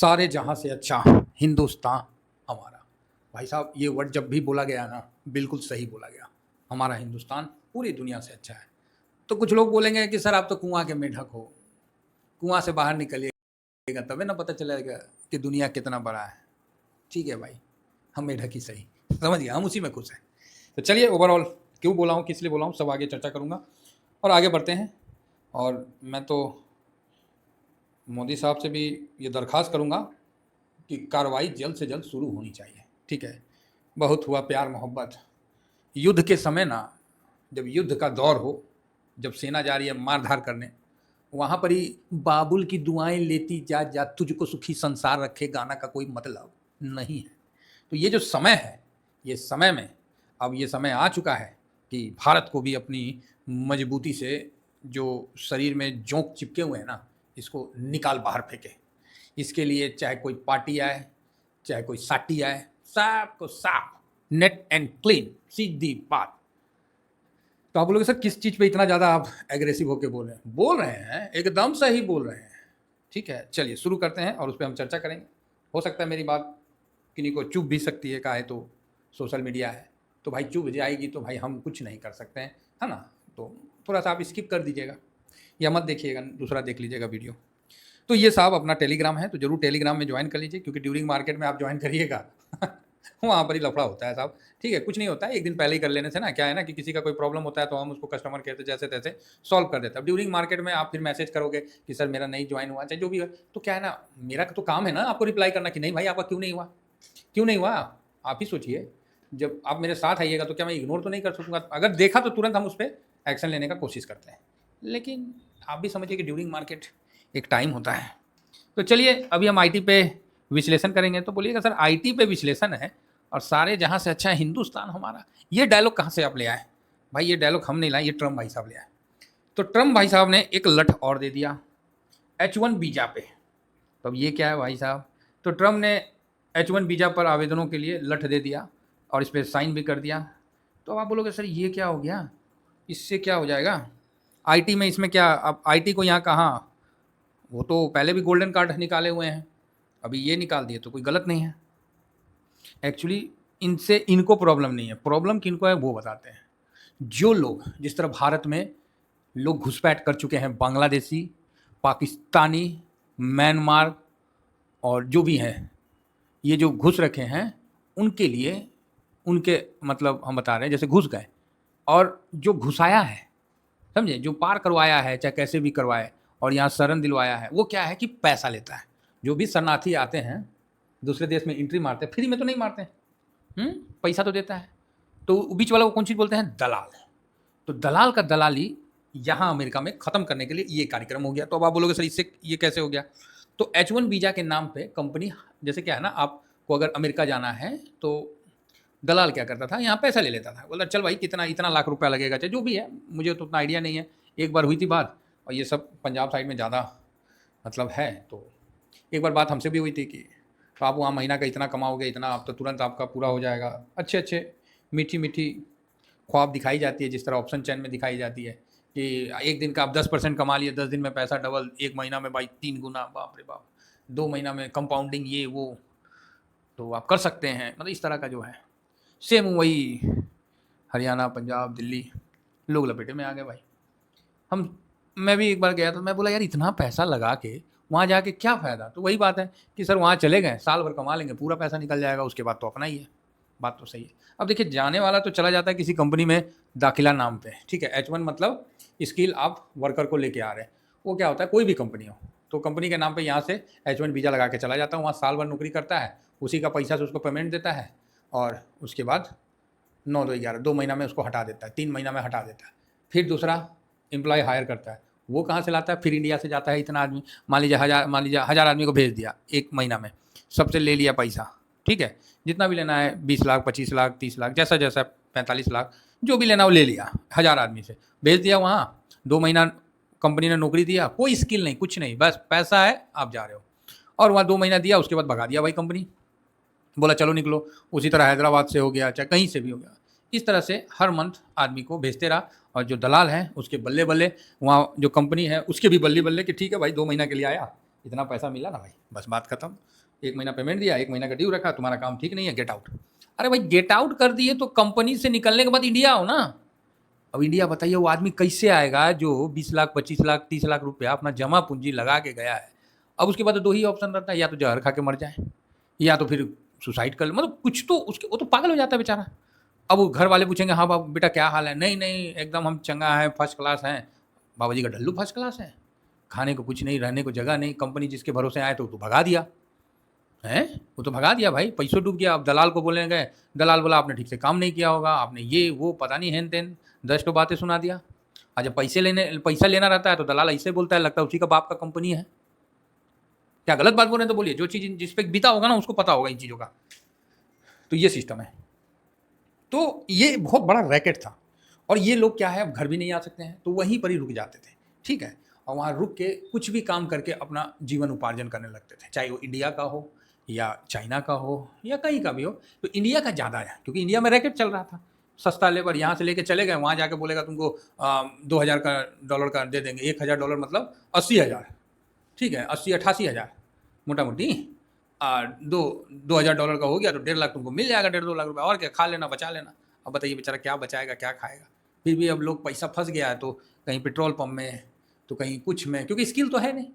सारे जहाँ से अच्छा हिंदुस्तान हमारा। भाई साहब ये वर्ड जब भी बोला गया ना, बिल्कुल सही बोला गया। हमारा हिंदुस्तान पूरी दुनिया से अच्छा है। तो कुछ लोग बोलेंगे कि सर आप तो कुआं के मेढक हो, कुआं से बाहर निकलिएगा तभी ना पता चलेगा कि दुनिया कितना बड़ा है। ठीक है भाई, हम मेढक ही सही, समझ गया, हम उसी में खुश हैं। तो चलिए ओवरऑल क्यों बोला हूँ, किस लिए बोला हूँ, सब आगे चर्चा करूँगा और आगे बढ़ते हैं। और मैं तो मोदी साहब से भी ये दरख्वास्त करूँगा कि कार्रवाई जल्द से जल्द शुरू होनी चाहिए। ठीक है, बहुत हुआ प्यार मोहब्बत। युद्ध के समय ना, जब युद्ध का दौर हो, जब सेना जा रही है मार धार करने, वहाँ पर ही बाबुल की दुआएं लेती जा जा तुझको सुखी संसार रखे गाना का कोई मतलब नहीं है। तो ये जो समय है, ये समय में अब ये समय आ चुका है कि भारत को भी अपनी मजबूती से जो शरीर में जोंक चिपके हुए हैं ना, इसको निकाल बाहर फेंके। इसके लिए चाहे कोई पार्टी आए, चाहे कोई साटी आए, सबको साफ, नेट एंड क्लीन, सीधी बात। तो आप बोलोगे सर किस चीज़ पे इतना ज़्यादा आप एग्रेसिव होकर बोल रहे हैं, एकदम सही बोल रहे हैं। ठीक है, चलिए शुरू करते हैं और उस पर हम चर्चा करेंगे। हो सकता है मेरी बात किन्हीं को चुभ भी सकती है, काहे तो सोशल मीडिया है, तो भाई चुभ जाएगी तो भाई हम कुछ नहीं कर सकते हैं, है ना। तो थोड़ा सा आप स्किप कर दीजिएगा या मत देखिएगा, दूसरा देख लीजिएगा वीडियो। तो ये साहब अपना टेलीग्राम है, तो जरूर टेलीग्राम में ज्वाइन कर लीजिए, क्योंकि ड्यूरिंग मार्केट में आप ज्वाइन करिएगा वहाँ पर ही लफड़ा होता है साहब। ठीक है, कुछ नहीं होता है, एक दिन पहले ही कर लेने से ना क्या है ना कि किसी का कोई प्रॉब्लम होता है तो हम उसको कस्टमर केयर से जैसे तैसे सॉल्व कर देते हैं। अब ड्यूरिंग मार्केट में आप फिर मैसेज करोगे कि सर मेरा नहीं ज्वाइन हुआ, चाहे जो भी है, तो क्या है ना, मेरा तो काम है ना आपको रिप्लाई करना कि नहीं भाई आपका क्यों नहीं हुआ, क्यों नहीं हुआ। आप ही सोचिए, जब आप मेरे साथ आइएगा तो क्या मैं इग्नोर तो नहीं कर सकूँगा। अगर देखा तो तुरंत हम उस पर एक्शन लेने का कोशिश करते हैं, लेकिन आप भी समझिए कि ड्यूरिंग मार्केट एक टाइम होता है। तो चलिए अभी हम आईटी पे विश्लेषण करेंगे। तो बोलिएगा सर आईटी पे विश्लेषण है और सारे जहाँ से अच्छा है हिंदुस्तान हमारा, ये डायलॉग कहाँ से आप ले आए। भाई ये डायलॉग हम नहीं लाए, ये ट्रम्प भाई साहब ले आए। तो ट्रम्प भाई साहब ने एक लठ और दे दिया H1 वीज़ा पे। तो अब ये क्या है भाई साहब, तो ट्रम्प ने H1 वीज़ा पर आवेदनों के लिए लठ दे दिया और इस पर साइन भी कर दिया। तो अब आप बोलोगे सर ये क्या हो गया, इससे क्या हो जाएगा आईटी में, इसमें क्या, अब आईटी को यहाँ कहाँ, वो तो पहले भी गोल्डन कार्ड निकाले हुए हैं, अभी ये निकाल दिए तो कोई गलत नहीं है। एक्चुअली इनसे इनको प्रॉब्लम नहीं है, प्रॉब्लम किनको है वो बताते हैं। जो लोग, जिस तरह भारत में लोग घुसपैठ कर चुके हैं, बांग्लादेशी, पाकिस्तानी, म्यांमार और जो भी हैं, ये जो घुस रखे हैं, उनके लिए, उनके मतलब हम बता रहे हैं जैसे घुस गए, और जो घुसाया है, समझे, जो पार करवाया है चाहे कैसे भी करवाए और यहाँ शरण दिलवाया है, वो क्या है कि पैसा लेता है। जो भी शरणार्थी आते हैं दूसरे देश में एंट्री मारते हैं, फ्री में तो नहीं मारते हैं, पैसा तो देता है। तो बीच वाला वो कौन चीज़ बोलते हैं, दलाल। तो दलाल का दलाली यहाँ अमेरिका में ख़त्म करने के लिए ये कार्यक्रम हो गया। तो अब आप बोलोगे सर इससे ये कैसे हो गया। तो H1 वीज़ा के नाम पे कंपनी, जैसे क्या है ना, आपको अगर अमेरिका जाना है तो दलाल क्या करता था, यहाँ पैसा ले लेता था, बोला चल भाई कितना, इतना लाख रुपया लगेगा, चाहे जो भी है, मुझे तो उतना आइडिया नहीं है। एक बार हुई थी बात, और ये सब पंजाब साइड में ज़्यादा मतलब है। तो एक बार बात हमसे भी हुई थी कि तो आप वहाँ महीना का इतना कमाओगे, इतना, आप तो तुरंत आपका पूरा हो जाएगा। अच्छे अच्छे मीठी मीठी ख्वाब दिखाई जाती है, जिस तरह ऑप्शन चैन में दिखाई जाती है कि एक दिन का आप 10% कमा लिए, 10 दिन में पैसा डबल, एक महीना में भाई 3 गुना, बाप रे बाप, 2 महीना में कंपाउंडिंग, ये वो, तो आप कर सकते हैं। मतलब इस तरह का जो है, सेम वही हरियाणा, पंजाब, दिल्ली, लोग लपेटे में आ गए भाई। मैं भी एक बार गया तो मैं बोला यार इतना पैसा लगा के वहाँ जाके क्या फ़ायदा। तो वही बात है कि सर वहाँ चले गए, साल भर कमा लेंगे, पूरा पैसा निकल जाएगा, उसके बाद तो अपना ही है। बात तो सही है। अब देखिए जाने वाला तो चला जाता है किसी कंपनी में दाखिला नाम पे, ठीक है। H1 मतलब स्किल आप वर्कर को लेके आ रहे हैं। वो क्या होता है, कोई भी कंपनी हो तो कंपनी के नाम पे यहाँ से H1 वीज़ा लगा के चला जाता है, वहाँ साल भर नौकरी करता है, उसी का पैसा से उसको पेमेंट देता है, और उसके बाद 9-2-11 2 महीना में उसको हटा देता है, 3 महीना में हटा देता है। फिर दूसरा एम्प्लॉय हायर करता है, वो कहाँ से लाता है, फिर इंडिया से जाता है इतना आदमी, मान लीजिए 1000 आदमी को भेज दिया एक महीना में, सबसे ले लिया पैसा, ठीक है, जितना भी लेना है 20 लाख, 25 लाख, 30 लाख, जैसा जैसा 45 लाख, जो भी लेना वो ले लिया, 1000 आदमी से भेज दिया वहाँ। 2 महीना कंपनी ने नौकरी दिया, कोई स्किल नहीं, कुछ नहीं, बस पैसा है, आप जा रहे हो। और वहाँ 2 महीना दिया, उसके बाद भगा दिया भाई कंपनी, बोला चलो निकलो। उसी तरह हैदराबाद से हो गया, चाहे कहीं से भी हो गया, इस तरह से हर मंथ आदमी को भेजते रहा। और जो दलाल है उसके बल्ले बल्ले, वहाँ जो कंपनी है उसके भी बल्ले बल्ले कि ठीक है भाई 2 महीना के लिए आया, इतना पैसा मिला ना भाई, बस बात खत्म। 1 महीना पेमेंट दिया, 1 महीना का ड्यू रखा, तुम्हारा काम ठीक नहीं है, गेट आउट। अरे भाई गेट आउट कर दिए तो कंपनी से निकलने के बाद इंडिया आओ ना। अब इंडिया बताइए वो आदमी कैसे आएगा जो 20 लाख 25 लाख 30 लाख रुपया अपना जमा पूंजी लगा के गया है। अब उसके बाद तो 2 ही ऑप्शन रहता है, या तो जहर खा के मर जाए, या तो फिर सुसाइड कर ले, मतलब कुछ तो उसके, वो तो पागल हो जाता है बेचारा। अब वो घर वाले पूछेंगे हाँ बाबू बेटा क्या हाल है, नहीं नहीं एकदम हम चंगा है, फर्स्ट क्लास हैं। बाबा जी का डल्लू फर्स्ट क्लास है, खाने को कुछ नहीं, रहने को जगह नहीं, कंपनी जिसके भरोसे आए तो भगा दिया है, वो तो भगा दिया भाई, पैसों डूब गया। अब दलाल को बोलने गए, दलाल बोला आपने ठीक से काम नहीं किया होगा, आपने ये वो पता नहीं हेन तेन 10 तो बातें सुना दिया। और जब पैसा लेना रहता है तो दलाल ऐसे बोलता है, लगता है उसी का बाप का कंपनी है। क्या गलत बात बोल रहे हैं तो बोलिए, जो चीज़ जिस पे बीता होगा ना उसको पता होगा इन चीज़ों का। तो ये सिस्टम है। तो ये बहुत बड़ा रैकेट था, और ये लोग क्या है अब घर भी नहीं आ सकते हैं, तो वहीं पर ही रुक जाते थे, ठीक है। और वहाँ रुक के कुछ भी काम करके अपना जीवन उपार्जन करने लगते थे, चाहे वो इंडिया का हो या चाइना का हो या कहीं का भी हो। तो इंडिया का ज़्यादा है क्योंकि इंडिया में रैकेट चल रहा था, सस्ता लेबर यहाँ से लेके चले गए, वहाँ जाके बोलेगा तुमको 2,000 का डॉलर का दे देंगे, 1,000 डॉलर मतलब 80,000, ठीक है, 80-88,000 मोटा मोटी। 2,000 डॉलर का हो गया तो 1.5 लाख तुमको मिल जाएगा, 1.5-2 लाख रुपये, और क्या खा लेना बचा लेना। अब बताइए बेचारा क्या बचाएगा क्या खाएगा। फिर भी अब लोग पैसा फंस गया है, तो कहीं पेट्रोल पंप में तो कहीं कुछ में, क्योंकि स्किल तो है नहीं,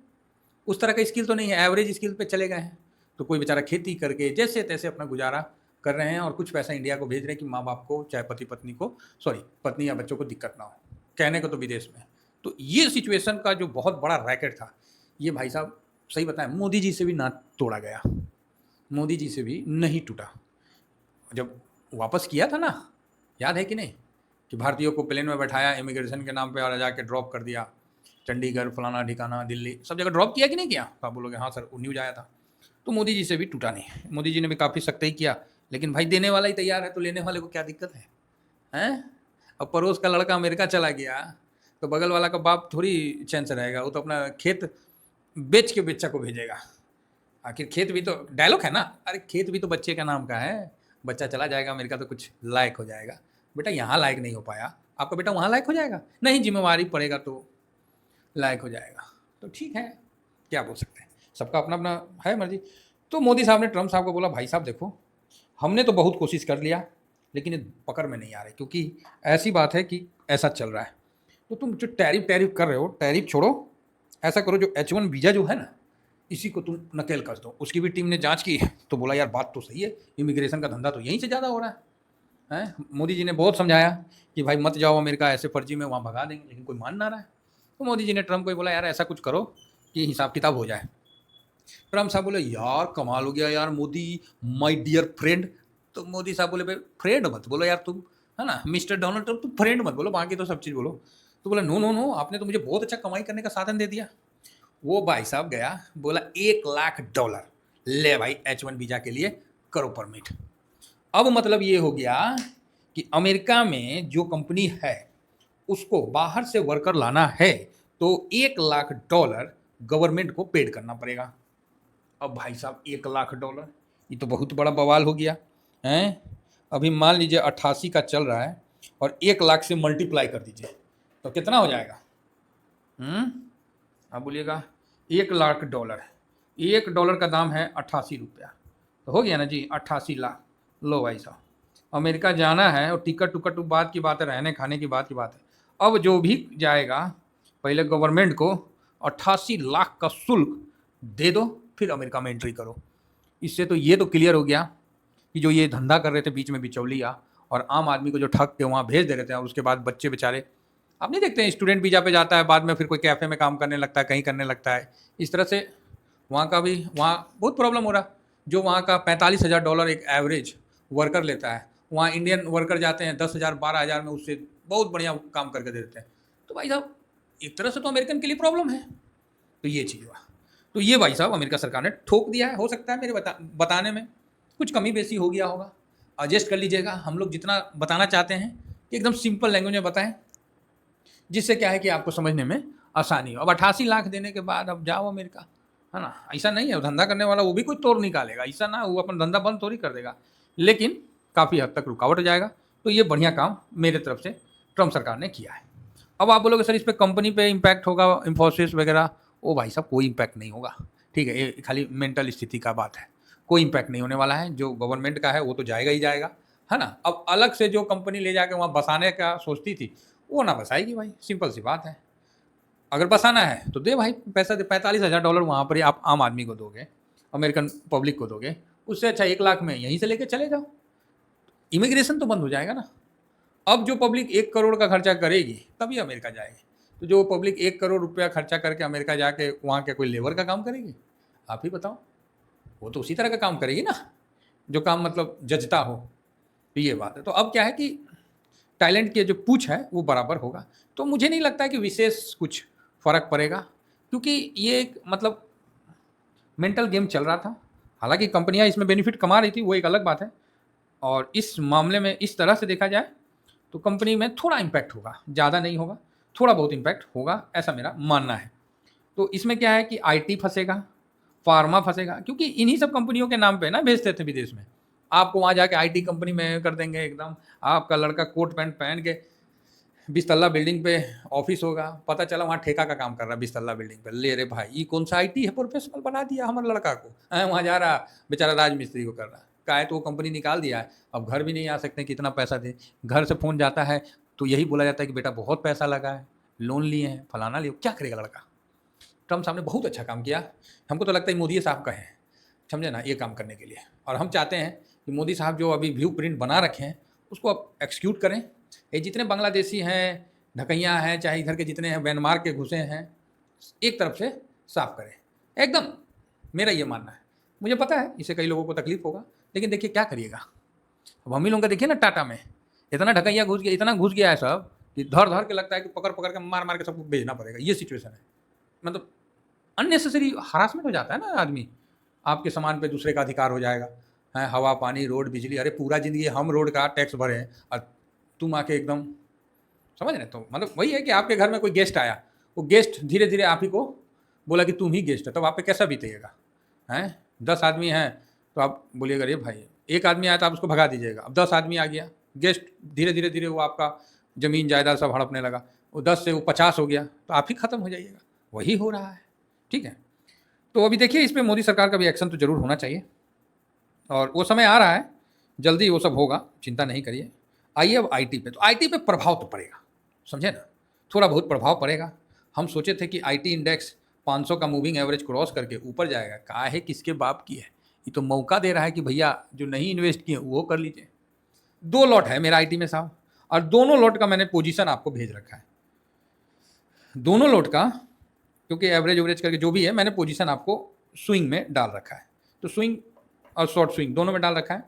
उस तरह का स्किल तो नहीं है, एवरेज स्किल पे चले गए हैं। तो कोई बेचारा खेती करके जैसे तैसे अपना गुजारा कर रहे हैं, और कुछ पैसा इंडिया को भेज रहे हैं कि माँ बाप को, चाहे पति पत्नी को, सॉरी पत्नी या बच्चों को दिक्कत ना हो, कहने को तो विदेश में। तो ये सिचुएशन का जो बहुत बड़ा रैकेट था, ये भाई साहब सही बताएं मोदी जी से भी ना तोड़ा गया, मोदी जी से भी नहीं टूटा। जब वापस किया था ना, याद है कि नहीं, कि भारतीयों को प्लेन में बैठाया इमिग्रेशन के नाम पे और जाके ड्रॉप कर दिया, चंडीगढ़ फलाना ठिकाना दिल्ली सब जगह ड्रॉप किया कि नहीं किया। तो आप बोलोगे हाँ सर वो न्यूज आया था। तो मोदी जी से भी टूटा नहीं, मोदी जी ने भी काफ़ी सख्ती किया, लेकिन भाई देने वाला ही तैयार है तो लेने वाले को क्या दिक्कत है, हैं। अब पड़ोस का लड़का अमेरिका चला गया तो बगल वाला का बाप थोड़ी चैन से रहेगा, वो तो अपना खेत बेच के बच्चा को भेजेगा। आखिर खेत भी तो डायलॉग है ना, अरे खेत भी तो बच्चे का नाम का है, बच्चा चला जाएगा अमेरिका तो कुछ लायक हो जाएगा, बेटा यहाँ लायक नहीं हो पाया, आपका बेटा वहाँ लायक हो जाएगा, नहीं जिम्मेवारी पड़ेगा तो लायक हो जाएगा। तो ठीक है, क्या बोल सकते हैं, सबका अपना अपना है मर्जी। तो मोदी साहब ने ट्रम्प साहब को बोला भाई साहब देखो हमने तो बहुत कोशिश कर लिया लेकिन ये पकड़ में नहीं आ रहे, क्योंकि ऐसी बात है कि ऐसा चल रहा है, तो तुम जो टैरिफ कर रहे हो टैरिफ छोड़ो, ऐसा करो जो H1 वीज़ा जो है ना इसी को तुम नकेल कर दो। उसकी भी टीम ने जांच की तो बोला यार बात तो सही है, इमिग्रेशन का धंधा तो यहीं से ज़्यादा हो रहा है। मोदी जी ने बहुत समझाया कि भाई मत जाओ अमेरिका, ऐसे फर्जी में वहाँ भगा देंगे, लेकिन कोई मान ना रहा है। तो मोदी जी ने ट्रम्प को ही बोला यार ऐसा कुछ करो कि हिसाब किताब हो जाए। ट्रम्प साहब बोले यार कमाल हो गया यार मोदी, माय डियर फ्रेंड। तो मोदी साहब बोले भाई फ्रेंड मत बोलो यार तुम, है ना, मिस्टर डोनाल्ड ट्रम्प, तुम फ्रेंड मत बोलो, बाकी तो सब चीज़ बोलो। तो बोला नो नो नो, आपने तो मुझे बहुत अच्छा कमाई करने का साधन दे दिया। वो भाई साहब गया बोला $1 लाख ले भाई H1 वीज़ा के लिए करो परमिट। अब मतलब ये हो गया कि अमेरिका में जो कंपनी है उसको बाहर से वर्कर लाना है तो $1 लाख गवर्नमेंट को पेड करना पड़ेगा। अब भाई साहब $1 लाख, ये तो बहुत बड़ा बवाल हो गया हैं। अभी मान लीजिए 88 का चल रहा है और 1 लाख से मल्टीप्लाई कर दीजिए तो कितना हो जाएगा, आप बोलिएगा $1 लाख, $1 का दाम है 88 रुपया, तो हो गया ना जी 88 लाख। लो भाई साहब अमेरिका जाना है और टिकट टुकट बात की बात है, रहने खाने की बात है। अब जो भी जाएगा पहले गवर्नमेंट को 88 लाख का शुल्क दे दो, फिर अमेरिका में एंट्री करो। इससे तो ये तो क्लियर हो गया कि जो ये धंधा कर रहे थे बीच में बिचौलिया और आम आदमी को जो ठग के वहाँ भेज दे रहे थे, और उसके बाद बच्चे बेचारे आप नहीं देखते हैं स्टूडेंट वीज़ा पे जाता है, बाद में फिर कोई कैफ़े में काम करने लगता है, कहीं करने लगता है, इस तरह से वहाँ का भी वहाँ बहुत प्रॉब्लम हो रहा। जो वहाँ का $45,000 एक एवरेज वर्कर लेता है, वहाँ इंडियन वर्कर जाते हैं 10,000 12,000 में, उससे बहुत बढ़िया काम करके दे देते हैं। तो भाई साहब एक तरह से तो अमेरिकन के लिए प्रॉब्लम है। तो ये चीज़ हुआ, तो ये भाई साहब अमेरिका सरकार ने ठोक दिया है। हो सकता है मेरे बताने में कुछ कमी बेसी हो गया होगा, एडजस्ट कर लीजिएगा। हम लोग जितना बताना चाहते हैं कि एकदम सिंपल लैंग्वेज में बताएं, जिससे क्या है कि आपको समझने में आसानी हो। अब 88 लाख देने के बाद अब जाओ अमेरिका, है ना, ऐसा नहीं है। धंधा करने वाला वो भी कोई तोड़ निकालेगा, ऐसा ना वो अपना धंधा बंद थोड़ी कर देगा, लेकिन काफ़ी हद तक रुकावट हो जाएगा। तो ये बढ़िया काम मेरे तरफ से ट्रम्प सरकार ने किया है। अब आप बोलोगे सर इस पर कंपनी पे इम्पैक्ट होगा, इन्फोसिस वगैरह, ओ भाई साहब कोई इम्पैक्ट नहीं होगा, ठीक है, ये खाली मेंटल स्थिति का बात है, कोई इम्पैक्ट नहीं होने वाला है। जो गवर्नमेंट का है वो तो जाएगा ही जाएगा, है ना। अब अलग से जो कंपनी ले जाके वहाँ बसाने का सोचती थी, वो ना बसाएगी भाई, सिंपल सी बात है। अगर बसाना है तो दे भाई, पैसा दे, $45,000 वहाँ पर ही आप आम आदमी को दोगे, अमेरिकन पब्लिक को दोगे, उससे अच्छा 1 लाख में यहीं से लेके चले जाओ, इमिग्रेशन तो बंद हो जाएगा ना। अब जो पब्लिक 1 करोड़ का खर्चा करेगी तभी अमेरिका जाएगी, तो जो पब्लिक 1 करोड़ रुपया खर्चा करके अमेरिका जाके वहाँ के कोई लेबर का काम करेगी, आप ही बताओ। वो तो उसी तरह का काम करेगी ना, जो काम मतलब जचता हो। तो ये बात है। तो अब क्या है कि टैलेंट की जो पूछ है वो बराबर होगा, तो मुझे नहीं लगता है कि विशेष कुछ फ़र्क पड़ेगा, क्योंकि ये एक मतलब मेंटल गेम चल रहा था। हालांकि कंपनियां इसमें बेनिफिट कमा रही थी, वो एक अलग बात है। और इस मामले में इस तरह से देखा जाए तो कंपनी में थोड़ा इम्पैक्ट होगा, ज़्यादा नहीं होगा, थोड़ा बहुत इम्पैक्ट होगा, ऐसा मेरा मानना है। तो इसमें क्या है कि आईटी फंसेगा, फार्मा फंसेगा, क्योंकि इन्हीं सब कंपनियों के नाम पे ना भेजते थे विदेश में। आपको वहाँ जाके आईटी कंपनी में कर देंगे एकदम, आपका लड़का कोट पैंट पहन के 20 तल्ला बिल्डिंग पे ऑफिस होगा, पता चला वहाँ ठेका का काम कर रहा है 20 तल्ला बिल्डिंग पे। ले रे भाई, ये कौन सा आईटी है, प्रोफेशनल बना दिया हमारे लड़का को, वहाँ जा रहा बेचारा राजमिस्त्री को कर रहा है। का है तो वो कंपनी निकाल दिया है, अब घर भी नहीं आ सकते, कितना पैसा दे। घर से फ़ोन जाता है तो यही बोला जाता है कि बेटा बहुत पैसा लगा है, लोन लिए हैं, फलाना लिए। क्या करेगा लड़का। ट्रम्प साहब ने बहुत अच्छा काम किया, हमको तो लगता है मोदी साहब का है, समझे ना, ये काम करने के लिए। और हम चाहते हैं कि मोदी साहब जो अभी ब्लू प्रिंट बना रखे हैं उसको अब एक्सिक्यूट करें। ये जितने बांग्लादेशी हैं, ढकैया हैं, चाहे इधर के जितने हैं म्यांमार के घुसे हैं, एक तरफ से साफ करें एकदम। मेरा ये मानना है। मुझे पता है इससे कई लोगों को तकलीफ होगा, लेकिन देखिए क्या करिएगा। अब हम ही लोगों का देखिए ना, टाटा में इतना ढकैया घुस गया, इतना घुस गया है सब कि धर धर के लगता है कि पकड़ पकड़ के मार मार के सबको भेजना पड़ेगा। ये सिचुएशन है, मतलब अननेसेसरी हरासमेंट हो जाता है ना आदमी। आपके सामान पे दूसरे का अधिकार हो जाएगा, है हवा पानी रोड बिजली, अरे पूरा ज़िंदगी हम रोड का टैक्स भरे हैं और तुम आके एकदम, समझ रहे। तो मतलब वही है कि आपके घर में कोई गेस्ट आया, वो गेस्ट धीरे धीरे आप ही को बोला कि तुम ही गेस्ट है, तब आप पे कैसा बीतेगा। हैं 10 आदमी हैं तो आप बोलिएगा अरे भाई, एक आदमी आया तो आप उसको भगा दीजिएगा। अब 10 आदमी आ गया, गेस्ट धीरे धीरे धीरे वो आपका ज़मीन जायदाद सब हड़पने लगा, वो 10 से वो 50 हो गया, तो आप ही ख़त्म हो जाइएगा। वही हो रहा है, ठीक है। तो अभी देखिए इस पर मोदी सरकार का भी एक्शन तो ज़रूर होना चाहिए, और वो समय आ रहा है, जल्दी वो सब होगा, चिंता नहीं करिए। आइए अब आईटी पे। तो आईटी पे प्रभाव तो पड़ेगा, समझे ना, थोड़ा बहुत प्रभाव पड़ेगा। हम सोचे थे कि आईटी इंडेक्स 500 का मूविंग एवरेज क्रॉस करके ऊपर जाएगा, कहा है किसके बाप की है, ये तो मौका दे रहा है कि भैया जो नहीं इन्वेस्ट किए वो कर लीजिए। 2 लॉट है मेरा आईटी में साहब, और दोनों लॉट का मैंने पोजीशन आपको भेज रखा है, दोनों लॉट का, क्योंकि एवरेज एवरेज करके जो भी है मैंने पोजीशन आपको स्विंग में डाल रखा है। तो स्विंग और शॉर्ट स्विंग दोनों में डाल रखा है।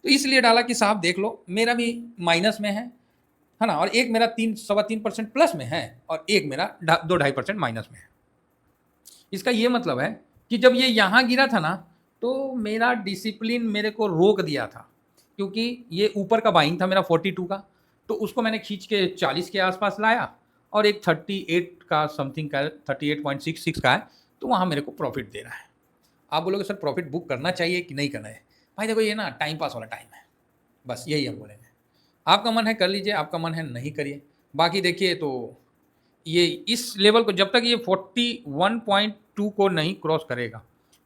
तो इसलिए डाला कि साहब देख लो, मेरा भी माइनस में है ना, और एक मेरा 3-3.25% प्लस में है, और एक मेरा 2-2.5% माइनस में है। इसका ये मतलब है कि जब ये यहाँ गिरा था ना, तो मेरा डिसिप्लिन मेरे को रोक दिया था, क्योंकि ये ऊपर का बाइंग था मेरा 42 का, तो उसको मैंने खींच के 40 के आसपास लाया, और एक 38 का समथिंग का 38.66 का है, तो वहाँ मेरे को प्रॉफिट दे रहा है। आप बोलोगे सर प्रॉफिट बुक करना चाहिए कि नहीं करना है। भाई देखो ये ना टाइम पास वाला टाइम है, बस यही हम बोलेंगे। आपका मन है कर लीजिए, आपका मन है नहीं करिए। बाकी देखिए तो ये इस लेवल को जब तक ये 41.2 को नहीं क्रॉस करेगा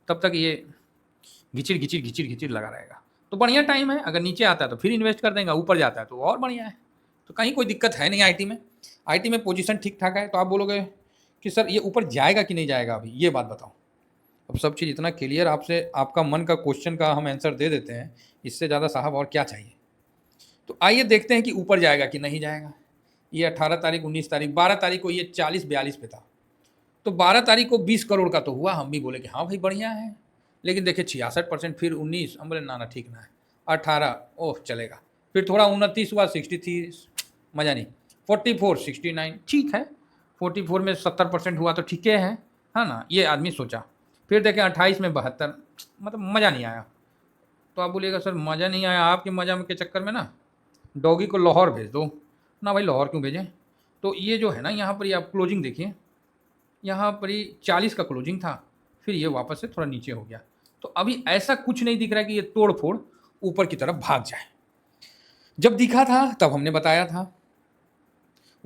तब तक ये घिचिर घिचिर घिचिर घिचिर लगा रहेगा। तो बढ़िया टाइम है, अगर नीचे आता है तो फिर इन्वेस्ट कर देंगे, ऊपर जाता है तो और बढ़िया है। तो कहीं कोई दिक्कत है नहीं आईटी में। आईटी में पोजीशन ठीक ठाक है। तो आप बोलोगे कि सर ये ऊपर जाएगा कि नहीं जाएगा, अभी ये बात बताओ। अब सब चीज़ इतना क्लियर आपसे, आपका मन का क्वेश्चन का हम आंसर दे देते हैं, इससे ज़्यादा साहब और क्या चाहिए। तो आइए देखते हैं कि ऊपर जाएगा कि नहीं जाएगा। ये 18 तारीख 19 तारीख 12 तारीख को ये 40-42 पे था, तो 12 तारीख को 20 करोड़ का तो हुआ, हम भी बोले कि हाँ भाई बढ़िया है। लेकिन देखिए 66%, फिर 19, हम बोले ना ना ठीक ना है, 18 ओह चलेगा, फिर थोड़ा 29 हुआ, 63 मज़ा नहीं, 44 69 ठीक है, 44 में 70% हुआ तो ठीक है ना, ये आदमी सोचा। फिर देखें 28 में 72, मतलब मज़ा नहीं आया। तो आप बोलिएगा सर मज़ा नहीं आया, आपके मज़ा के चक्कर में ना डॉगी को लाहौर भेज दो ना। भाई लाहौर क्यों भेजें। तो ये जो है ना, यहाँ पर ये आप क्लोजिंग देखिए, यहाँ पर ही 40 का क्लोजिंग था, फिर ये वापस से थोड़ा नीचे हो गया। तो अभी ऐसा कुछ नहीं दिख रहा है कि ये तोड़ फोड़ ऊपर की तरफ भाग जाए। जब दिखा था तब हमने बताया था,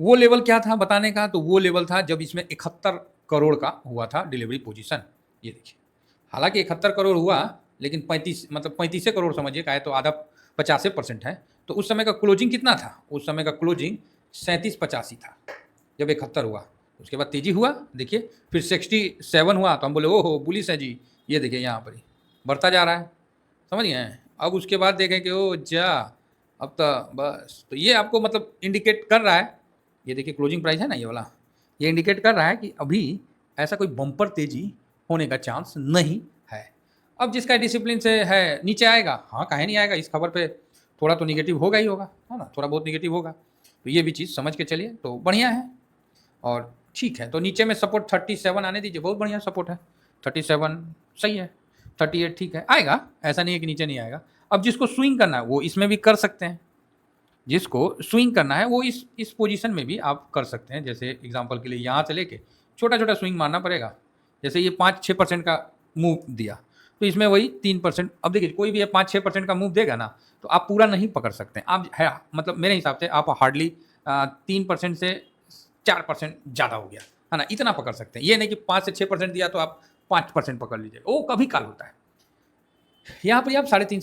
वो लेवल क्या था बताने का, तो वो लेवल था जब इसमें 71 करोड़ का हुआ था डिलीवरी पोजीशन। ये देखिए हालांकि 71 करोड़ हुआ, लेकिन 35 मतलब 35 करोड़ समझिए का है, तो आधा 50% है। तो उस समय का क्लोजिंग कितना था? उस समय का क्लोजिंग 37-85 था जब 71 हुआ। उसके बाद तेजी हुआ, देखिए फिर 67 हुआ, तो हम बोले ओहो बुलिश है जी, ये देखिए यहाँ पर ही बढ़ता जा रहा है, समझ गए। अब उसके बाद देखें कि ओ जा, अब तो बस, तो ये आपको मतलब इंडिकेट कर रहा है, ये देखिए क्लोजिंग प्राइस है ना ये वाला, ये इंडिकेट कर रहा है कि अभी ऐसा कोई बम्पर तेजी होने का चांस नहीं है। अब जिसका डिसिप्लिन से है नीचे आएगा, हाँ काहे नहीं आएगा, इस खबर पे थोड़ा तो निगेटिव होगा ही होगा, है ना, थोड़ा बहुत निगेटिव होगा, तो ये भी चीज़ समझ के चलिए तो बढ़िया है। और ठीक है, तो नीचे में सपोर्ट 37 आने दीजिए, बहुत बढ़िया सपोर्ट है 37, सही है। 38 ठीक है, आएगा, ऐसा नहीं है कि नीचे नहीं आएगा। अब जिसको स्विंग करना है वो इसमें भी कर सकते हैं, जिसको स्विंग करना है वो इस पोजीशन में भी आप कर सकते हैं। जैसे एग्जांपल के लिए यहाँ से लेके छोटा छोटा स्विंग मारना पड़ेगा, जैसे ये 5-6% का मूव दिया, तो इसमें वही 3%। अब देखिए कोई भी ये 5-6% का मूव देगा ना, तो आप पूरा नहीं पकड़ सकते आप, है मतलब मेरे हिसाब से आप हार्डली 3% से 4% ज़्यादा हो गया, है ना, इतना पकड़ सकते हैं। ये नहीं कि 5 से 6% दिया तो आप 5% पकड़ लीजिए, वो कभी काल होता है। यहाँ पर आप 3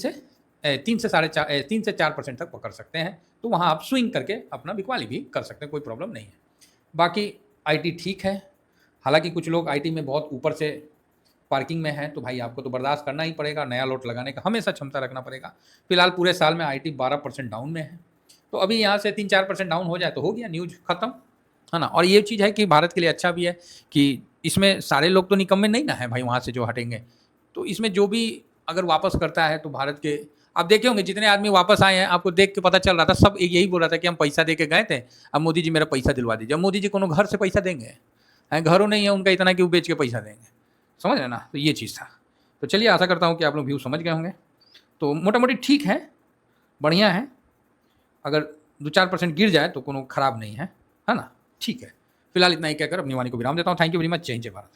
से 4% तक पकड़ सकते हैं, तो वहाँ आप स्विंग करके अपना बिकवाली भी कर सकते हैं, कोई प्रॉब्लम नहीं है। बाकी आईटी ठीक है, हालांकि कुछ लोग आईटी में बहुत ऊपर से पार्किंग में है, तो भाई आपको तो बर्दाश्त करना ही पड़ेगा, नया लोट लगाने का हमेशा क्षमता रखना पड़ेगा। फिलहाल पूरे साल में आईटी 12% डाउन में है, तो अभी यहाँ से 3-4% डाउन हो जाए तो हो गया, न्यूज खत्म, है ना। और ये चीज़ है कि भारत के लिए अच्छा भी है कि इसमें सारे लोग तो निकम्मे नहीं ना है भाई, वहाँ से जो हटेंगे, तो इसमें जो भी अगर वापस करता है तो भारत के, आप देखे होंगे जितने आदमी वापस आए हैं, आपको देख के पता चल रहा था, सब यही बोल रहा था कि हम पैसा दे के गए थे, अब मोदी जी मेरा पैसा दिलवा दीजिए। अब मोदी जी को घर से पैसा देंगे, घरों नहीं है उनका इतना कि वो बेच के पैसा देंगे, समझ रहे ना, तो ये चीज़ था। तो चलिए आशा करता हूँ कि आप लोग व्यू समझ गए होंगे। तो मोटा मोटी ठीक है, बढ़िया है, अगर 2-4% गिर जाए तो कोनो खराब नहीं है ना, ठीक है। फिलहाल इतना ही कहकर अपनी वाणी को विराम देता हूँ। थैंक यू वेरी मच, जय हिंद जय भारत।